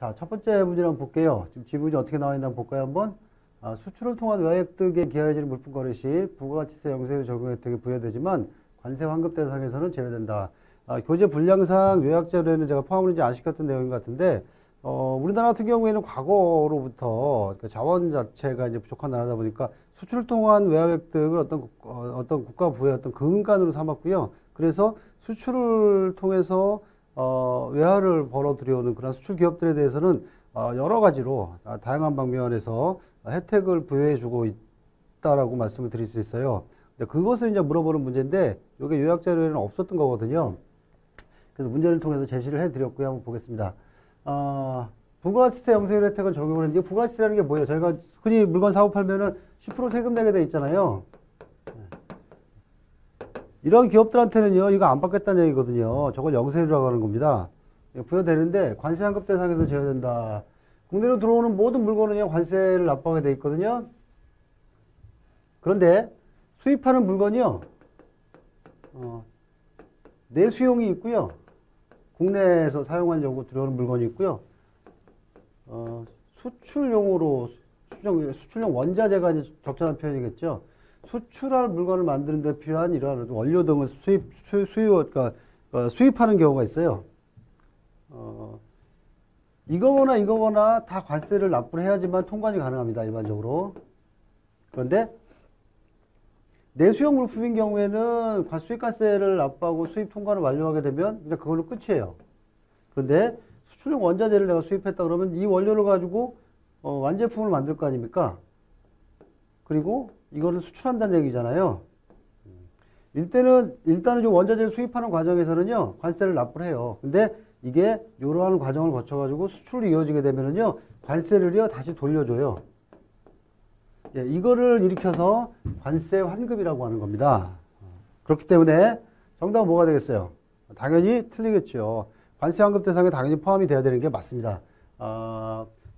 자, 첫 번째 문제 한번 볼게요. 지금 지문이 어떻게 나와 있나 한번 볼까요, 한번? 수출을 통한 외화획득에 기하해지는 물품 거래 시 부가가치세 영세율 적용 혜택이 부여되지만 관세 환급 대상에서는 제외된다. 교재 분량상 요약자료에는 제가 포함을 안 시켰던 내용인 것 같은데, 우리나라 같은 경우에는 과거로부터 그러니까 자원 자체가 이제 부족한 나라다 보니까 수출을 통한 외화획득을 어떤 국가 부의 어떤 근간으로 삼았고요. 그래서 수출을 통해서 외화를 벌어 들여오는 그런 수출 기업들에 대해서는 여러 가지로 다양한 방면에서 혜택을 부여해 주고 있다라고 말씀을 드릴 수 있어요. 근데 그것을 이제 물어보는 문제인데 이게 요약 자료에는 없었던 거거든요. 그래서 문제를 통해서 제시를 해 드렸고요. 한번 보겠습니다. 부가가치세 영세율 혜택을 적용을 했는데 부가가치세라는 게 뭐예요? 저희가 흔히 물건 사고 팔면은 10% 세금 내게 돼 있잖아요. 이런 기업들한테는요, 이거 안 받겠다는 얘기거든요. 저걸 영세율이라고 하는 겁니다. 부여되는데 관세 환급 대상에서 제외된다. 국내로 들어오는 모든 물건은요, 관세를 납부하게 돼 있거든요. 그런데 수입하는 물건이요, 내수용이 있고요. 국내에서 사용하려고 들어오는 물건이 있고요. 수출용으로, 수출용 원자재가 이제 적절한 표현이겠죠. 수출할 물건을 만드는 데 필요한 이러한 원료 등을 그러니까 수입하는 경우가 있어요. 이거거나 다 관세를 납부를 해야지만 통관이 가능합니다. 일반적으로. 그런데 내수용 물품인 경우에는 수입관세를 납부하고 수입 통관을 완료하게 되면 그냥 그걸로 끝이에요. 그런데 수출용 원자재를 내가 수입했다 그러면 이 원료를 가지고 완제품을 만들 거 아닙니까? 그리고 이거를 수출한다는 얘기잖아요. 일단은 좀 원자재를 수입하는 과정에서는요, 관세를 납부를 해요. 근데 이게 이러한 과정을 거쳐가지고 수출이 이어지게 되면은요, 관세를요, 다시 돌려줘요. 예, 이거를 일으켜서 관세 환급이라고 하는 겁니다. 그렇기 때문에 정답은 뭐가 되겠어요? 당연히 틀리겠죠. 관세 환급 대상에 당연히 포함이 돼야 되는 게 맞습니다.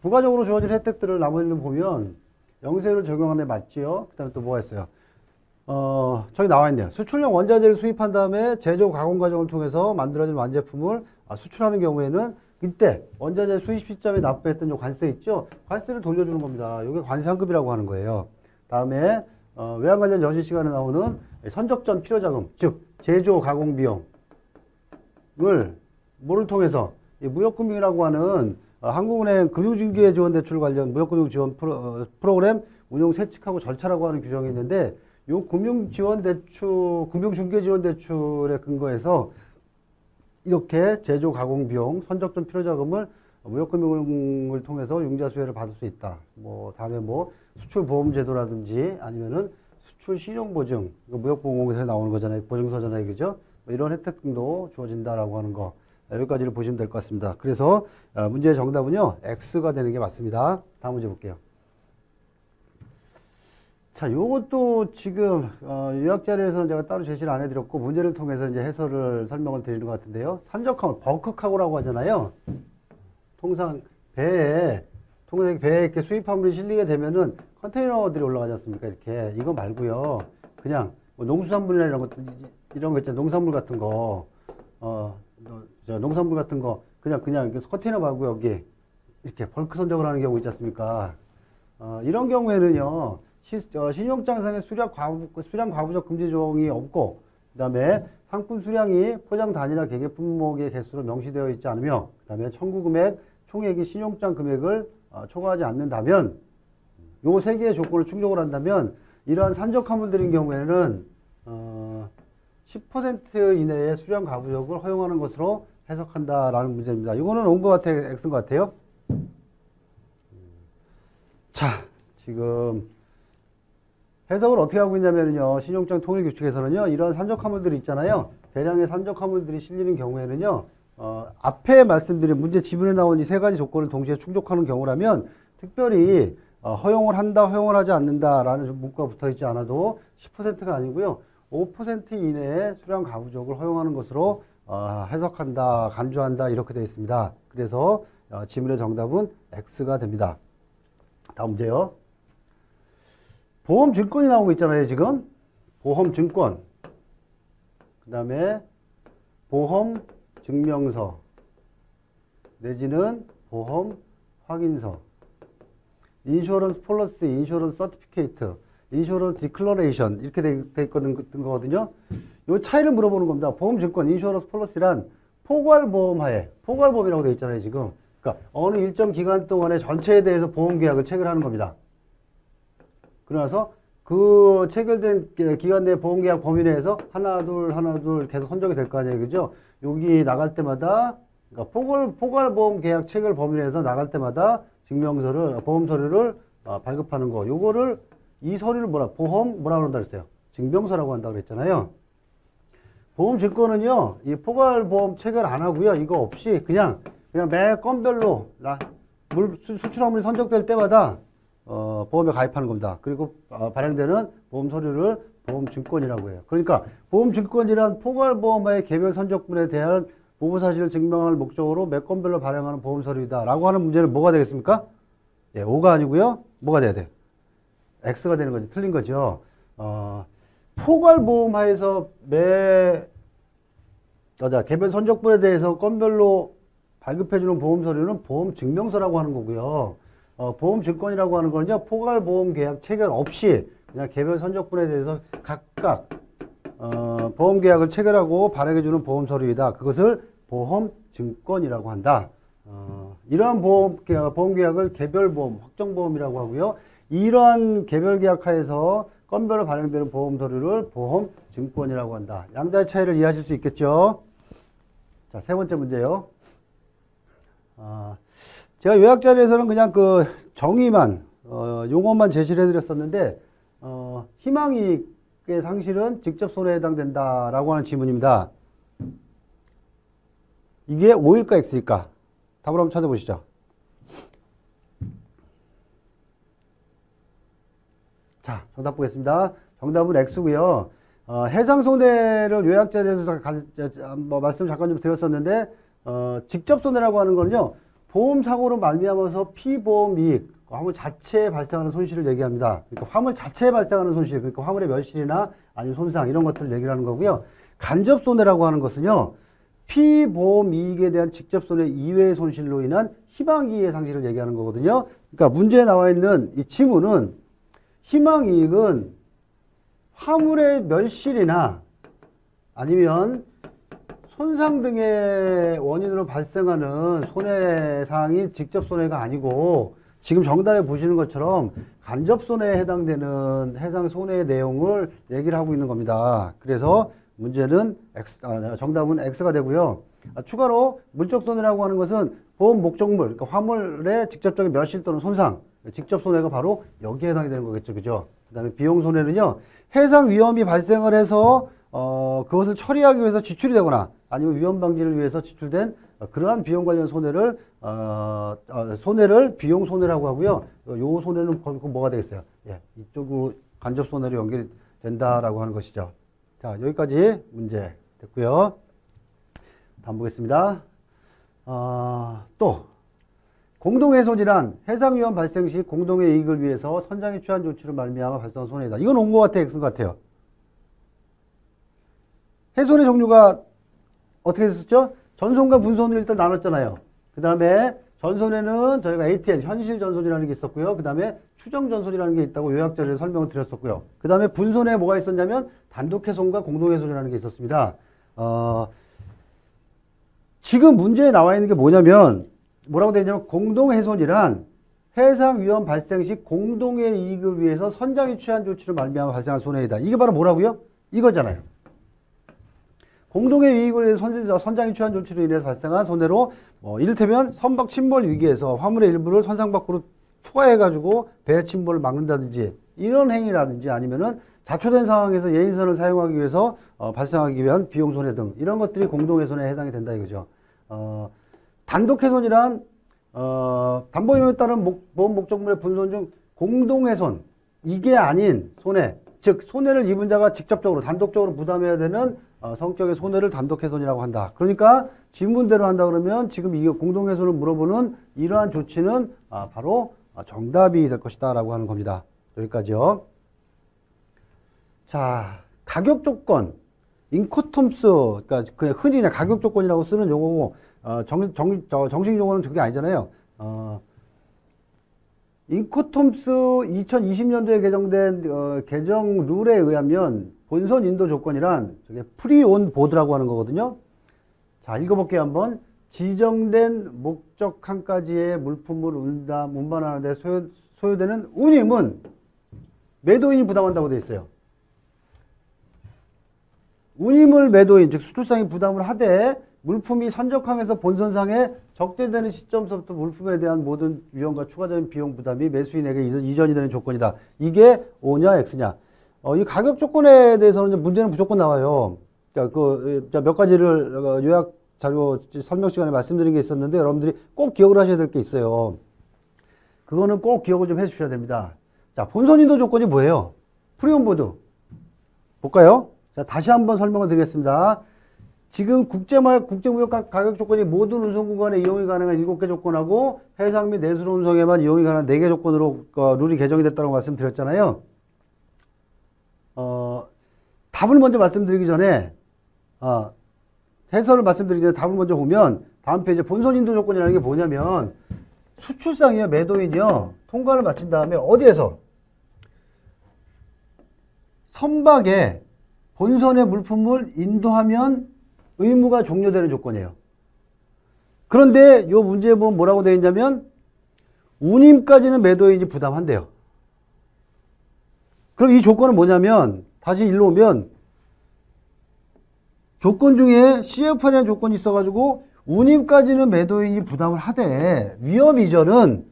부가적으로 주어진 혜택들을 나머지는 보면 영세율을 적용하는 데 맞지요. 그 다음에 또 뭐가 있어요? 저기 나와 있네요. 수출용 원자재를 수입한 다음에 제조 가공 과정을 통해서 만들어진 완제품을 수출하는 경우에는 이때 원자재 수입 시점에 납부했던 요 관세 있죠? 관세를 돌려주는 겁니다. 이게 관세 환급이라고 하는 거예요. 다음에 외환 관련 여시 시간에 나오는 선적전 필요자금, 즉 제조 가공 비용을 뭐를 통해서 이 무역금융이라고 하는 한국은행 금융중개 지원 대출 관련 무역금융 지원 프로그램 운용 세칙하고 절차라고 하는 규정이 있는데 요 금융중개 지원 대출에 근거해서 이렇게 제조 가공 비용, 선적전 필요자금을 무역금융을 통해서 융자 수혜를 받을 수 있다. 다음에 수출보험제도라든지 아니면은 수출 신용보증, 무역보험공사에 나오는 거잖아요. 보증서잖아요. 그죠? 이런 혜택 등도 주어진다라고 하는 거. 여기까지를 보시면 될 것 같습니다. 그래서 문제의 정답은요, X가 되는 게 맞습니다. 다음 문제 볼게요. 자, 요것도 지금 요약 자료에서는 제가 따로 제시를 안 해드렸고 문제를 통해서 이제 해설을 설명을 드리는 것 같은데요. 산적항을 버크카고라고 하잖아요. 통상 배에 이렇게 수입화물이 실리게 되면은 컨테이너들이 올라가지 않습니까? 이렇게 이거 말고요. 그냥 농수산물이나 이런 거 있잖아요. 농산물 같은 거 농산물 같은 거 그냥 컨테이너 말고 여기 이렇게 벌크 선적을 하는 경우 있지 않습니까? 이런 경우에는요. 신용장상에 수량 과부적 금지 조항이 없고 그 다음에 상품 수량이 포장 단위나 계계 품목의 개수로 명시되어 있지 않으며 그 다음에 청구 금액 총액이 신용장 금액을 초과하지 않는다면 요 세 개의 조건을 충족을 한다면 이러한 산적 화물들인 경우에는 10% 이내의 수량 과부적을 허용하는 것으로 해석한다라는 문제입니다. 이거는 온 것 같아요. X인 것 같아요. 자, 지금 해석을 어떻게 하고 있냐면요. 신용장 통일 규칙에서는요. 이런 산적 화물들이 있잖아요. 대량의 산적 화물들이 실리는 경우에는요. 앞에 말씀드린 문제 지문에 나온 이 세 가지 조건을 동시에 충족하는 경우라면 특별히 허용을 한다, 허용을 하지 않는다라는 문구가 붙어 있지 않아도 10%가 아니고요. 5% 이내의 수량 과부적을 허용하는 것으로 해석한다, 간주한다 이렇게 되어 있습니다. 그래서 지문의 정답은 X가 됩니다. 다음 문제요. 보험증권이 나오고 있잖아요, 지금. 보험증권. 그 다음에 보험증명서. 내지는 보험 확인서, 인슈런스 폴리시, 인슈런스 서티피케이트, 인슈런스 디클러레이션 이렇게 돼 있거든요. 이 차이를 물어보는 겁니다. 보험증권, 인슈런스 폴리시란 포괄보험하에, 포괄보험이라고 되어 있잖아요, 지금. 그러니까 어느 일정 기간 동안에 전체에 대해서 보험계약을 체결하는 겁니다. 그러나서 그 체결된 기간 내 보험계약 범위 내에서 하나 둘 계속 선정이 될 거 아니에요, 그죠? 여기 나갈 때마다, 그러니까 포괄보험 계약 체결 범위 내에서 나갈 때마다 증명서를, 보험 서류를 발급하는 거. 요거를, 이 서류를 뭐라고 한다 그랬어요? 증명서라고 한다고 그랬잖아요. 보험증권은요, 이 포괄보험 체결 안 하고요, 이거 없이 그냥 매 건별로 수출화물이 선적될 때마다 보험에 가입하는 겁니다. 그리고 발행되는 보험 서류를 보험증권이라고 해요. 그러니까 보험증권이란 포괄보험의 개별 선적분에 대한 보호사실을 증명할 목적으로 매 건별로 발행하는 보험 서류이다 라고 하는 문제는 뭐가 되겠습니까? 예, O가 아니고요. 뭐가 돼야 돼? X가 되는 거죠. 틀린 거죠. 포괄보험하에서 개별 선적분에 대해서 건별로 발급해주는 보험 서류는 보험증명서라고 하는 거고요. 보험증권이라고 하는 거는요, 포괄보험 계약 체결 없이 그냥 개별 선적분에 대해서 각각 보험계약을 체결하고 발행해주는 보험 서류이다. 그것을 보험증권이라고 한다. 이러한 보험계약을 개별보험, 확정보험이라고 하고요. 이러한 개별계약하에서 건별로 발행되는 보험 서류를 보험증권이라고 한다. 양자의 차이를 이해하실 수 있겠죠? 자, 세 번째 문제요. 제가 요약 자리에서는 그냥 그 정의만, 용어만 제시를 해드렸었는데, 희망이익의 상실은 직접 손해에 해당된다라고 하는 지문입니다. 이게 O일까 X일까? 답을 한번 찾아보시죠. 자, 정답 보겠습니다. 정답은 X고요. 해상 손해를 요약 자리에서 말씀 잠깐 좀 드렸었는데, 직접 손해라고 하는 거는요, 보험 사고로 말미암아서 피보험 이익, 화물 자체에 발생하는 손실을 얘기합니다. 그러니까 화물 자체에 발생하는 손실, 그러니까 화물의 멸실이나 아니면 손상 이런 것들을 얘기를 하는 거고요. 간접 손해라고 하는 것은요, 피보험 이익에 대한 직접 손해 이외의 손실로 인한 희망 이익의 상실을 얘기하는 거거든요. 그러니까 문제에 나와 있는 이 지문은 희망 이익은 화물의 멸실이나 아니면 손상 등의 원인으로 발생하는 손해상이 직접 손해가 아니고 지금 정답에 보시는 것처럼 간접 손해에 해당되는 해상 손해의 내용을 얘기를 하고 있는 겁니다. 그래서 문제는 정답은 X가 되고요. 추가로 물적 손해라고 하는 것은 보험 목적물, 그러니까 화물의 직접적인 멸실 또는 손상, 직접 손해가 바로 여기에 해당이 되는 거겠죠. 그죠? 그 다음에 비용 손해는요, 해상 위험이 발생을 해서 그것을 처리하기 위해서 지출이 되거나 아니면 위험 방지를 위해서 지출된 그러한 비용 관련 손해를 비용 손해라고 하고요. 요 손해는 뭐가 되겠어요? 예, 이쪽으로 간접 손해로 연결이 된다라고 하는 것이죠. 자, 여기까지 문제 됐고요. 다음 보겠습니다. 또 공동훼손이란 해상 위험 발생 시 공동의 이익을 위해서 선장이 취한 조치로 말미암아 발생한 손해이다. 이건 온 것 같아요, X인 것 같아요. 훼손의 종류가 어떻게 됐었죠? 전손과 분손을 일단 나눴잖아요. 그 다음에 전손에는 저희가 ATL, 현실 전손이라는 게 있었고요. 그 다음에 추정 전손이라는 게 있다고 요약자리에 설명을 드렸었고요. 그 다음에 분손에 뭐가 있었냐면 단독훼손과 공동훼손이라는 게 있었습니다. 지금 문제에 나와 있는 게 뭐냐면 뭐라고 되어 있냐면 공동훼손이란 해상 위험 발생 시 공동의 이익을 위해서 선장이 취한 조치로 말미암아 발생한 손해이다. 이게 바로 뭐라고요? 이거잖아요. 공동의 이익을 위해서 선장이 취한 조치로 인해서 발생한 손해로 이를테면 선박 침몰 위기에서 화물의 일부를 선상 밖으로 투하해가지고 배 침몰을 막는다든지 이런 행위라든지 아니면은 자초된 상황에서 예인선을 사용하기 위해서 발생하기 위한 비용 손해 등 이런 것들이 공동훼손에 해당이 된다 이거죠. 단독훼손이란 담보위험에 따른 보험 목적물의 분손 중 공동훼손 이게 아닌 손해, 즉 손해를 입은 자가 직접적으로 단독적으로 부담해야 되는 성격의 손해를 단독훼손이라고 한다. 그러니까 지문대로 한다 그러면 지금 이 공동훼손을 물어보는 이러한 조치는 바로 정답이 될 것이다 라고 하는 겁니다. 여기까지요. 자, 가격 조건, 인코텀스, 그러니까 그냥 흔히 그냥 가격 조건이라고 쓰는 용어고 정식 용어는 그게 아니잖아요. 인코톰스 2020년도에 개정된 개정 룰에 의하면 본선 인도 조건이란 저게 프리온 보드라고 하는 거거든요. 자, 읽어볼게요. 한번. 지정된 목적 한 가지의 물품을 운반하는데 소요되는 운임은 매도인이 부담한다고 되어 있어요. 운임을 매도인, 즉 수출상이 부담을 하되 물품이 선적항에서 본선상에 적재되는 시점서부터 물품에 대한 모든 위험과 추가적인 비용 부담이 매수인에게 이전이 되는 조건이다. 이게 O냐 X냐. 이 가격 조건에 대해서는 문제는 무조건 나와요. 몇 가지를 요약 자료 설명 시간에 말씀드린 게 있었는데 여러분들이 꼭 기억을 하셔야 될 게 있어요. 그거는 꼭 기억을 좀 해주셔야 됩니다. 자, 본선 인도 조건이 뭐예요? 프리온보드. 볼까요? 자, 다시 한번 설명을 드리겠습니다. 지금 국제무역 가격 조건이 모든 운송 구간에 이용이 가능한 7개 조건하고 해상 및 내수로 운송에만 이용이 가능한 4개 조건으로 룰이 개정이 됐다고 말씀드렸잖아요. 답을 먼저 말씀드리기 전에 해설을 말씀드리기 전에 답을 먼저 보면 다음 페이지에 본선 인도 조건이라는 게 뭐냐면 수출상이요, 매도인이요, 통관을 마친 다음에 어디에서? 선박에 본선의 물품을 인도하면 의무가 종료되는 조건이에요. 그런데 이 문제에 보면 뭐라고 되어 있냐면 운임까지는 매도인이 부담한대요. 그럼 이 조건은 뭐냐면 다시 일로 오면 조건 중에 CF라는 조건이 있어가지고 운임까지는 매도인이 부담을 하되 위험 이전은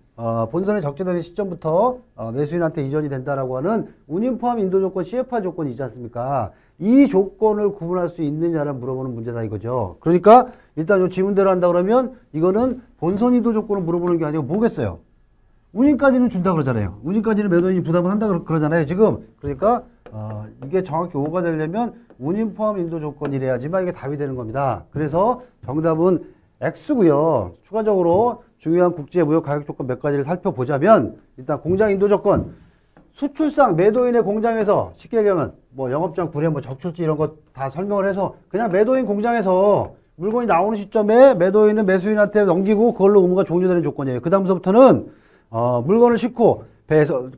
본선에 적재되는 시점부터 매수인한테 이전이 된다라고 하는 운임 포함 인도 조건 CF화 조건이 있지 않습니까? 이 조건을 구분할 수 있느냐를 물어보는 문제다 이거죠. 그러니까 일단 요 지문대로 한다 그러면 이거는 본선 인도 조건을 물어보는 게 아니고 뭐겠어요? 운임까지는 준다 그러잖아요. 운임까지는 매도인이 부담을 한다 그러잖아요. 지금. 그러니까 이게 정확히 오가 되려면 운임 포함 인도 조건이래야지만 이게 답이 되는 겁니다. 그래서 정답은 X고요. 추가적으로 중요한 국제무역 가격 조건 몇 가지를 살펴보자면 일단 공장 인도 조건. 수출상 매도인의 공장에서 쉽게 얘기하면 뭐 영업장 구례 뭐 적출지 이런 거 다 설명을 해서 그냥 매도인 공장에서 물건이 나오는 시점에 매도인은 매수인한테 넘기고 그걸로 의무가 종료되는 조건이에요. 그 다음부터는 물건을 싣고 배에서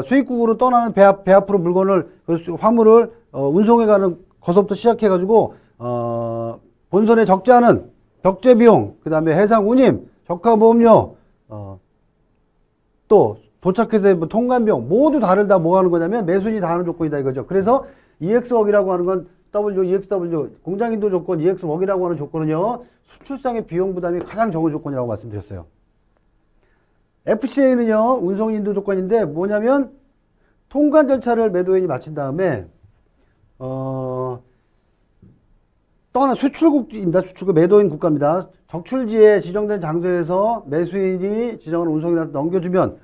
수입국으로 떠나는 배 앞으로 물건을 화물을 운송해 가는 것부터 시작해 가지고 본선에 적재하는 적재 비용, 그 다음에 해상 운임, 적하보험료, 또 도착해서 뭐 통관비용 모두 다를 다 뭐 하는 거냐면 매수인이 다 하는 조건이다 이거죠. 그래서 EX웍이라고 하는 건 EXW 공장인도 조건 EX웍이라고 하는 조건은요 수출상의 비용 부담이 가장 적은 조건이라고 말씀드렸어요. FCA는요 운송인도 조건인데 뭐냐면 통관 절차를 매도인이 마친 다음에 수출국입니다. 수출국 매도인 국가입니다. 적출지에 지정된 장소에서 매수인이 지정한 운송인한테 넘겨주면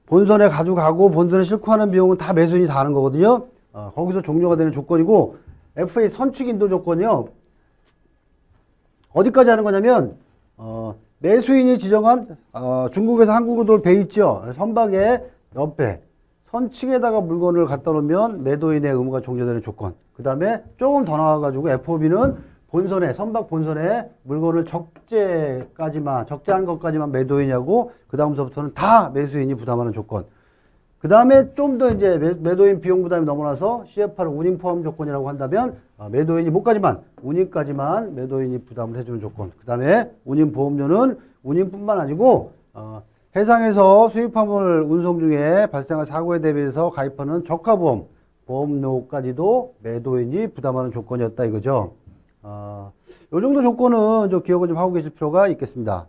본선에 가져가고 본선에 싣고 하는 비용은 다 매수인이 다 하는 거거든요. 거기서 종료가 되는 조건이고 FA 선축 인도 조건이요. 어디까지 하는 거냐면 매수인이 지정한 중국에서 한국으로 들어올 배 있죠. 선박의 옆에 선측에다가 물건을 갖다 놓으면 매도인의 의무가 종료되는 조건. 그 다음에 조금 더 나와가지고 FOB는 본선에 선박 본선에 물건을 적재한 것까지만 매도인이 하고 그 다음서부터는 다 매수인이 부담하는 조건. 그 다음에 좀 더 이제 매도인 비용 부담이 넘어나서 CFR 운임 포함 조건이라고 한다면 매도인이 뭐까지만 운임까지만 매도인이 부담을 해주는 조건. 그 다음에 운임 보험료는 운임뿐만 아니고 해상에서 수입화물 운송 중에 발생한 사고에 대비해서 가입하는 적하보험 보험료까지도 매도인이 부담하는 조건이었다 이거죠. 요 정도 조건은 좀 기억을 좀 하고 계실 필요가 있겠습니다.